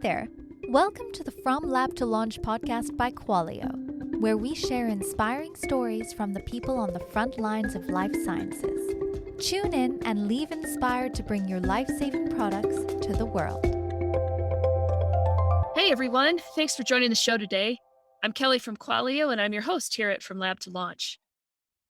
there. Welcome to the From Lab to Launch podcast by Qualio, where we share inspiring stories from the people on the front lines of life sciences. Tune in and leave inspired to bring your life-saving products to the world. Hey everyone, thanks for joining the show today. I'm Kelly from Qualio and I'm your host here at From Lab to Launch.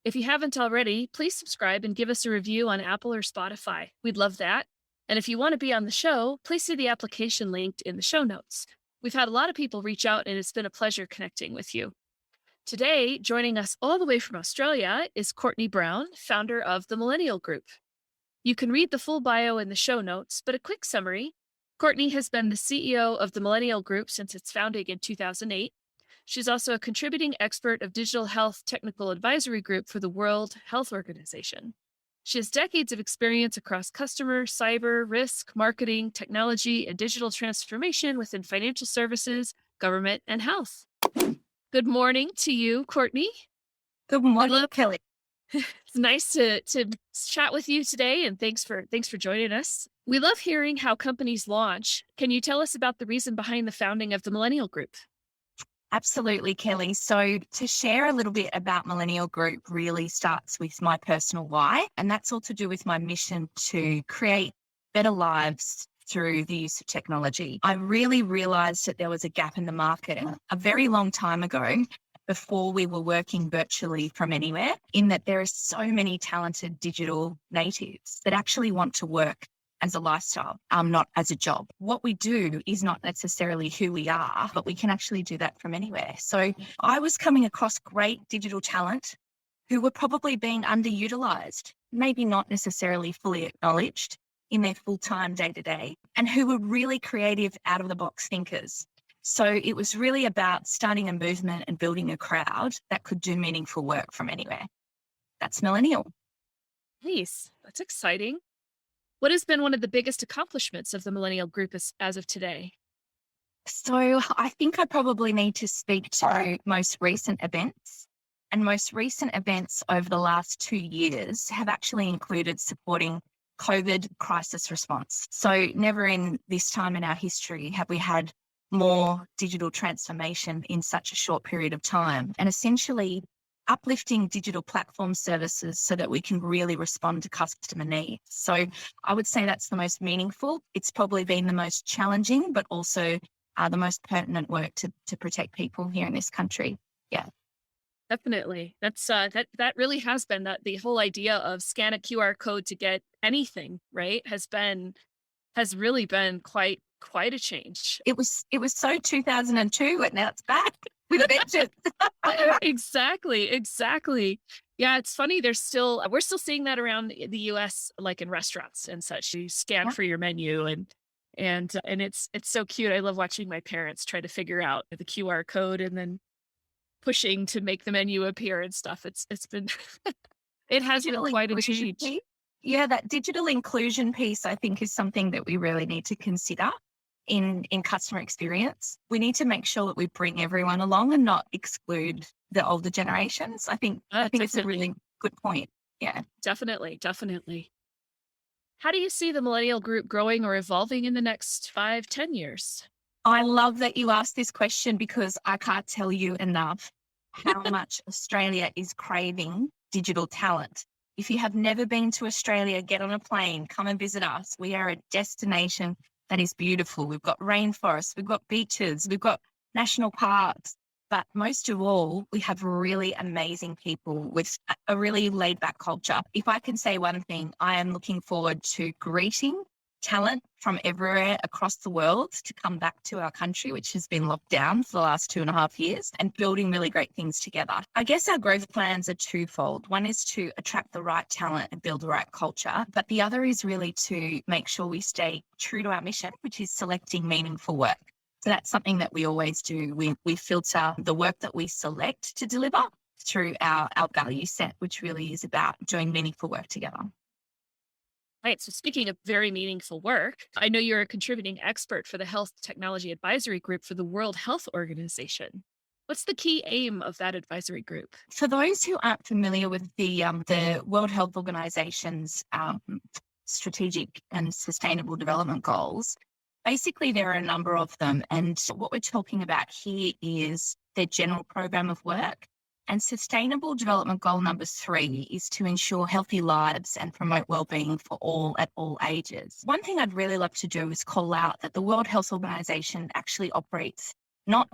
If you haven't already, please subscribe and give us a review on Apple or Spotify. We'd love that. And if you want to be on the show, please see the application linked in the show notes. We've had a lot of people reach out and it's been a pleasure connecting with you. Today, joining us all the way from Australia is Courtney Brown, founder of the Millennial Group. You can read the full bio in the show notes, but a quick summary. Courtney has been the CEO of the Millennial Group since its founding in 2008. She's also a contributing expert of Digital Health Technical Advisory Group for the World Health Organization. She has decades of experience across customer, cyber, risk, marketing, technology, and digital transformation within financial services, government, and health. Good morning to you, Courtney. Good morning, Kelly. It's nice to chat with you today, and thanks for joining us. We love hearing how companies launch. Can you tell us about the reason behind the founding of the Millennial Group? Absolutely, Kelly. So to share a little bit about Millennial Group really starts with my personal why, and that's all to do with my mission to create better lives through the use of technology. I really realized that there was a gap in the market a very long time ago before we were working virtually from anywhere, in that there are so many talented digital natives that actually want to work as a lifestyle, not as a job. What we do is not necessarily who we are, but we can actually do that from anywhere. So I was coming across great digital talent who were probably being underutilized, maybe not necessarily fully acknowledged in their full-time day-to-day, and who were really creative, out-of-the-box thinkers. So it was really about starting a movement and building a crowd that could do meaningful work from anywhere. That's Millennial. Nice. That's exciting. What has been one of the biggest accomplishments of the Millennial Group as of today? So I think I probably need to speak to most recent events. And most recent events over the last 2 years have actually included supporting COVID crisis response. So never in this time in our history have we had more digital transformation in such a short period of time. And essentially uplifting digital platform services so that we can really respond to customer needs. So I would say that's the most meaningful. It's probably been the most challenging, but also the most pertinent work to protect people here in this country. Yeah. Definitely. That's that really has been that the whole idea of scan a QR code to get anything, right, has really been quite a change. It was so 2002 and now it's back with a vengeance. Exactly. Yeah, it's funny. We're still seeing that around the US, like in restaurants and such. You scan for your menu and it's so cute. I love watching my parents try to figure out the QR code and then pushing to make the menu appear and stuff. It's been it has been quite a change. Yeah, that digital inclusion piece I think is something that we really need to consider in customer experience. We need to make sure that we bring everyone along and not exclude the older generations. I think it's a really good point. Yeah. Definitely. How do you see the Millennial Group growing or evolving in the next 5-10 years? I love that you asked this question because I can't tell you enough how much Australia is craving digital talent. If you have never been to Australia, get on a plane, come and visit us. We are a destination that is beautiful. We've got rainforests, we've got beaches, we've got national parks, but most of all, we have really amazing people with a really laid-back culture. If I can say one thing, I am looking forward to greeting talent from everywhere across the world to come back to our country, which has been locked down for the last 2.5 years, and building really great things together. I guess our growth plans are twofold. One is to attract the right talent and build the right culture, but the other is really to make sure we stay true to our mission, which is selecting meaningful work. So that's something that we always do. We filter the work that we select to deliver through our value set, which really is about doing meaningful work together. Right. So speaking of very meaningful work, I know you're a contributing expert for the Health Technology Advisory Group for the World Health Organization. What's the key aim of that advisory group? For those who aren't familiar with the World Health Organization's strategic and sustainable development goals, Basically, there are a number of them. And what we're talking about here is their general program of work. And Sustainable Development Goal number 3 is to ensure healthy lives and promote wellbeing for all at all ages. One thing I'd really love to do is call out that the World Health Organization actually operates not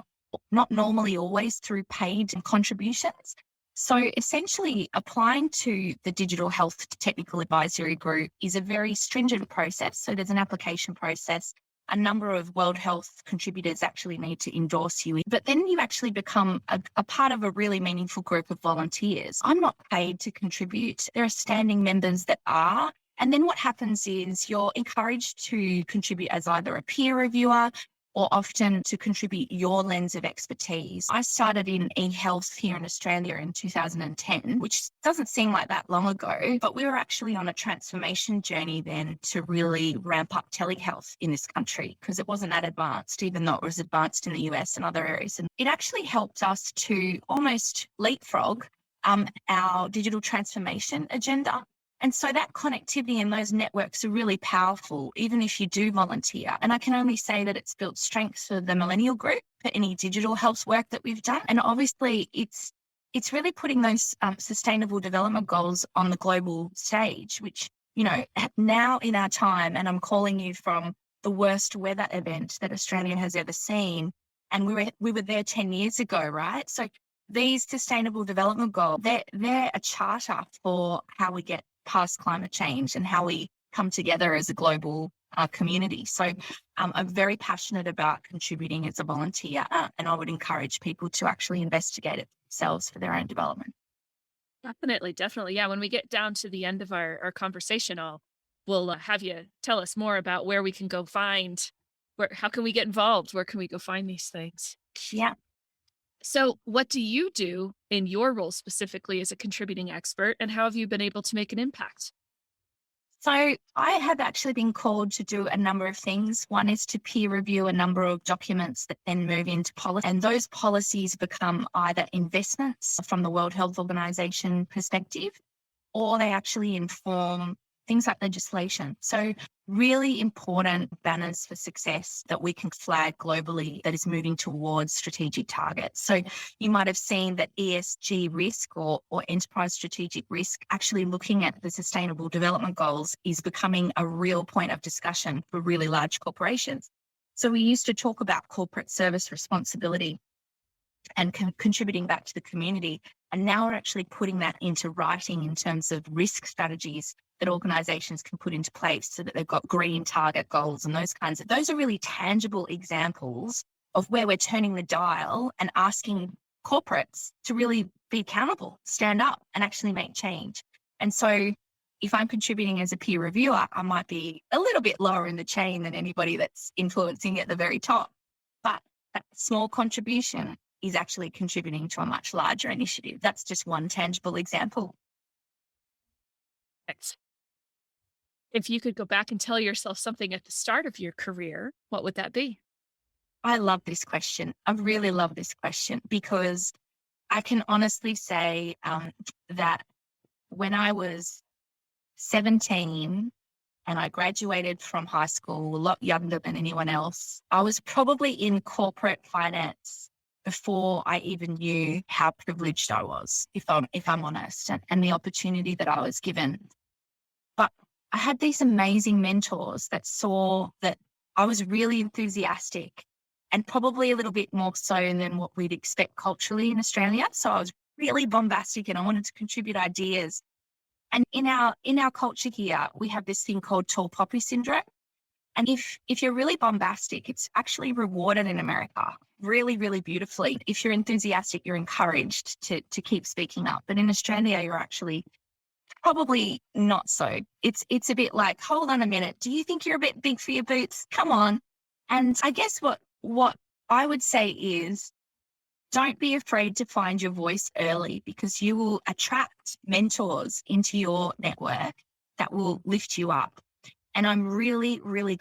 normally always through paid contributions. So essentially, applying to the Digital Health Technical Advisory Group is a very stringent process. So there's an application process. A number of World Health contributors actually need to endorse you. But then you actually become a part of a really meaningful group of volunteers. I'm not paid to contribute. There are standing members that are. And then what happens is you're encouraged to contribute as either a peer reviewer or often to contribute your lens of expertise. I started in e-health here in Australia in 2010, which doesn't seem like that long ago, but we were actually on a transformation journey then to really ramp up telehealth in this country because it wasn't that advanced, even though it was advanced in the US and other areas. And it actually helped us to almost leapfrog our digital transformation agenda. And so that connectivity and those networks are really powerful, even if you do volunteer. And I can only say that it's built strength for the Millennial group for any digital health work that we've done. And obviously it's really putting those sustainable development goals on the global stage, which, you know, now in our time, and I'm calling you from the worst weather event that Australia has ever seen. And we were there 10 years ago, right? So these sustainable development goals, they're a charter for how we get past climate change and how we come together as a global community. So I'm very passionate about contributing as a volunteer, and I would encourage people to actually investigate it themselves for their own development. Definitely. Yeah, when we get down to the end of our conversation, we'll have you tell us more about where we can go find, how can we get involved? Where can we go find these things? Yeah. So what do you do in your role specifically as a contributing expert, and how have you been able to make an impact? So I have actually been called to do a number of things. One is to peer review a number of documents that then move into policy. And those policies become either investments from the World Health Organization perspective, or they actually inform things like legislation. So really important banners for success that we can flag globally that is moving towards strategic targets. So you might have seen that ESG risk or enterprise strategic risk, actually looking at the sustainable development goals, is becoming a real point of discussion for really large corporations. So we used to talk about corporate service responsibility and contributing back to the community. And now we're actually putting that into writing in terms of risk strategies that organizations can put into place so that they've got green target goals and those are really tangible examples of where we're turning the dial and asking corporates to really be accountable, stand up and actually make change. And so if I'm contributing as a peer reviewer, I might be a little bit lower in the chain than anybody that's influencing at the very top. But that small contribution is actually contributing to a much larger initiative. That's just one tangible example. Thanks. If you could go back and tell yourself something at the start of your career, what would that be? I love this question. I really love this question because I can honestly say that when I was 17 and I graduated from high school, a lot younger than anyone else, I was probably in corporate finance before I even knew how privileged I was, if I'm honest, and the opportunity that I was given. But I had these amazing mentors that saw that I was really enthusiastic and probably a little bit more so than what we'd expect culturally in Australia. So I was really bombastic and I wanted to contribute ideas. And in our culture here, we have this thing called tall poppy syndrome. And if you're really bombastic, it's actually rewarded in America really, really beautifully. If you're enthusiastic, you're encouraged to keep speaking up. But in Australia, you're actually probably not so. It's a bit like, hold on a minute. Do you think you're a bit big for your boots? Come on. And I guess what I would say is don't be afraid to find your voice early because you will attract mentors into your network that will lift you up. And I'm really, really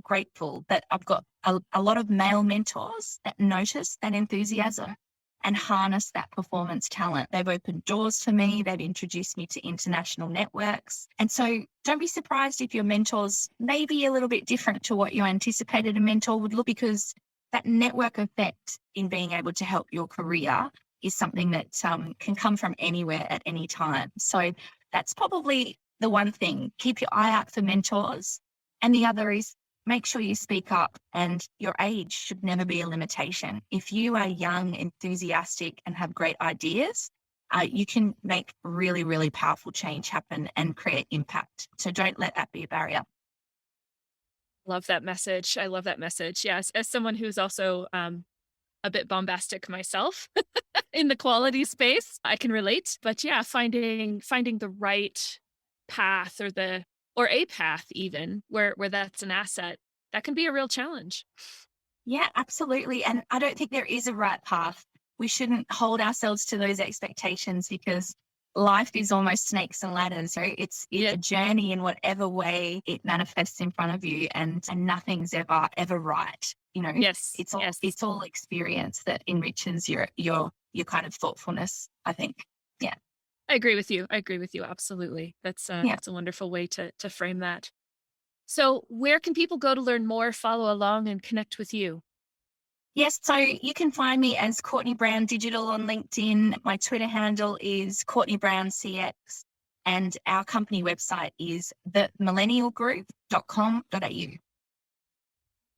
grateful that I've got a lot of male mentors that notice that enthusiasm and harness that performance talent. They've opened doors for me. They've introduced me to international networks. And so don't be surprised if your mentors may be a little bit different to what you anticipated a mentor would look, because that network effect in being able to help your career is something that can come from anywhere at any time. So that's probably the one thing. Keep your eye out for mentors. And the other is make sure you speak up, and your age should never be a limitation. If you are young, enthusiastic, and have great ideas, you can make really, really powerful change happen and create impact. So don't let that be a barrier. Love that message. I love that message. Yes. As someone who's also a bit bombastic myself in the quality space, I can relate. But yeah, finding the right path or a path even where that's an asset, that can be a real challenge. Yeah, absolutely. And I don't think there is a right path. We shouldn't hold ourselves to those expectations, because life is almost snakes and ladders. So it's a journey in whatever way it manifests in front of you, and nothing's ever right. Yes. It's all experience that enriches your kind of thoughtfulness, I think. Yeah. I agree with you. Absolutely. That's a wonderful way to frame that. So where can people go to learn more, follow along, and connect with you? Yes, so you can find me as Courtney Brown Digital on LinkedIn. My Twitter handle is Courtney Brown CX, and our company website is themillennialgroup.com.au.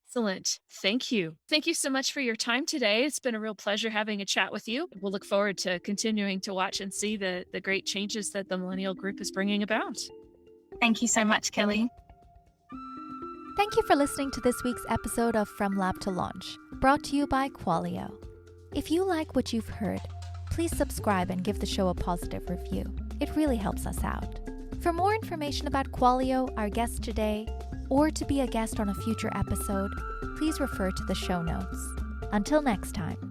Excellent. Thank you. Thank you so much for your time today. It's been a real pleasure having a chat with you. We'll look forward to continuing to watch and see the great changes that the Millennial Group is bringing about. Thank you so much, Kelly. Thank you for listening to this week's episode of From Lab to Launch, brought to you by Qualio. If you like what you've heard, please subscribe and give the show a positive review. It really helps us out. For more information about Qualio, our guest today, or to be a guest on a future episode, please refer to the show notes. Until next time.